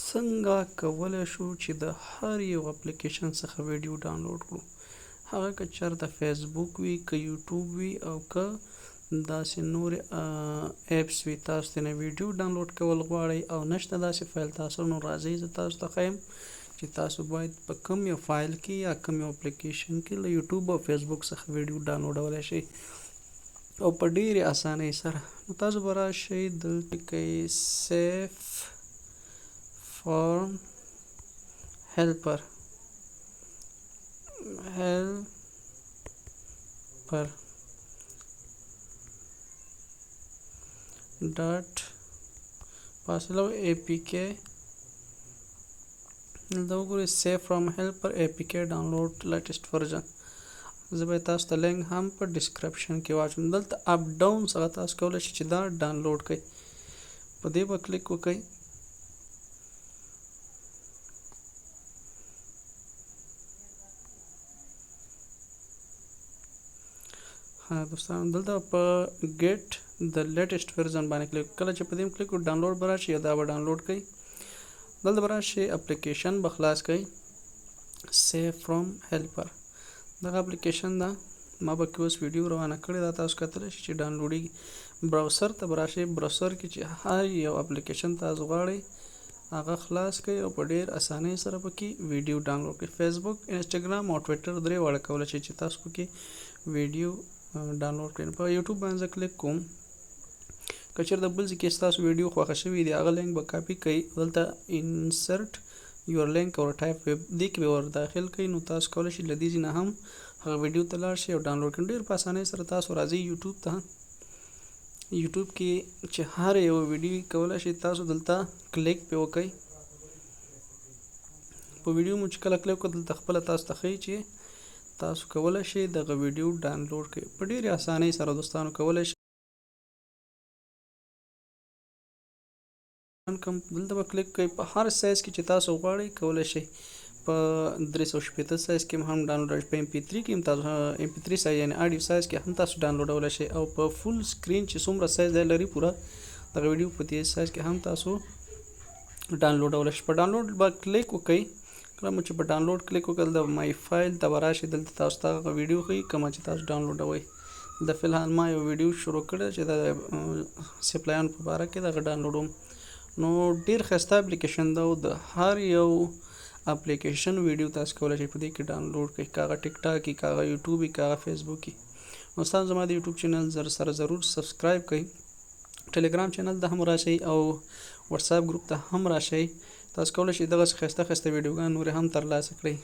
څنګه کولی شو چې د هر یو اپلیکیشن څخه ویډیو ډاونلوډ کړو. هغه که چېرته فیسبوک وي، که یوټیوب وي، او که داسې نورې ایپس وي، تاسو ترې ویډیو ډاونلوډ کول غواړئ او نشته داسې فایل تاسو، نو راځئ زه تاسو ته ښیم چې تاسو باید په کوم یو فایل کې یا کوم یو اپلیکیشن کې له یوټیوب او فیسبوک څخه ویډیو ډاونلوډولی شئ او په ډېرې اسانۍ سره. نو تاسو به راشئ دلته کې سیف فارم هیلپر ډاټ فاصله اے پی کې دا وګورئ سیف فرام هیلپر اے پی کې ډاونلوډ لیټسټ ورژن. زه به تاسو ته لینک هم په ډسکرپشن کې واچوم. دلته اپ ډاون څخه تاسو کولی شئ چې دا ډاونلوډ کړئ. په دې به کلیک وکړئ. دوستان دلته په ګیټ د لیټسټ ورژن باندې کلیک. کله چې په دې کلیک وکړو ډاونلوډ به راشي یا دا به ډاونلوډ کړئ. دلته به راشي اپلیکیشن به خلاص کړئ سیف فرام هیلپر. دغه اپلیکیشن ده، ما به کې اوس ویډیو روانه کړې ده، تاسو کتلی شئ چې ډاونلوډېږي. براوسر ته به راشئ. براوسر کې چې هر یو اپلیکیشن تاسو غواړئ هغه خلاص کړئ او په ډېر اسانۍ سره پکې ویډیو ډاونلوډ کړئ. فیسبوک، انسټاګرام او ټویټر درې واړه کولی شئ چې تاسو پکې ویډیو ډاونلوډ کړئ. په یوټیوب باندې زه کلیک کوم. که چېرته بل ځای کې ستاسو ویډیو خوښه شوي دی هغه لینک به کاپي کړئ. دلته انسرټ یور لینک او ټایپ دې کې به ور داخل کړئ. نو تاسو کولی شئ له دې ځای نه هم هغه ویډیو ته لاړ شئ او ډاونلوډ کړئ. ډېر په اسانۍ سره تاسو راځئ یوټیوب ته. یوټیوب کې چې هر یو ویډیو کولی شئ تاسو دلته کلیک پې وکړئ. په ویډیو مو چې کله کلیک وکړئ دلته خپله تاسو ته ښیي چې تاسو کولی شئ دغه ویډیو ډاونلوډ کړئ. په ډېرې اسانۍ سره دوستانو کولی شئ. دلته به کلیک کوئ. په هر سایز کې چې تاسو غواړئ کولی شئ. په 360 سایز کې هم ډاونلوډ، په MP3 کې هم تاسو MP3 سایز یعنې آډیو سایز کې هم تاسو ډاونلوډولی شئ، او په فول سکرین چې څومره سایز دی لري پوره دغه ویډیو په دې سایز کې هم تاسو ډاونلوډولی شئ. په ډاونلوډ به کلیک وکړئ. کله مو چې په ډاونلوډ کلیک وکړل د مای فایل ته به راشئ. دلته تاسو ته هغه ویډیو ښیي کومه چې تاسو ډاونلوډوئ. د فلحال ما یو ویډیو شروع کړی چې د سپلایانو په باره کې دغه ډاونلوډوم. نو ډېر ښایسته اپلیکیشن ده او د هر یو اپلیکیشن ویډیو تاسو کولی شئ په دې کې ډاونلوډ کړئ، که هغه ټیک ټاک وي، که هغه یوټیوب وي، که هغه فیسبوک وي. نو تاسو زما د یوټیوب چینل سره ضرور سبسکرایب کړئ. ټلیګرام چینل ته هم راشئ او واتساپ ګروپ ته هم راشئ. تاسو کولی شئ دغسې ښایسته ښایسته ویډیوګان نورې هم ترلاسه کړئ.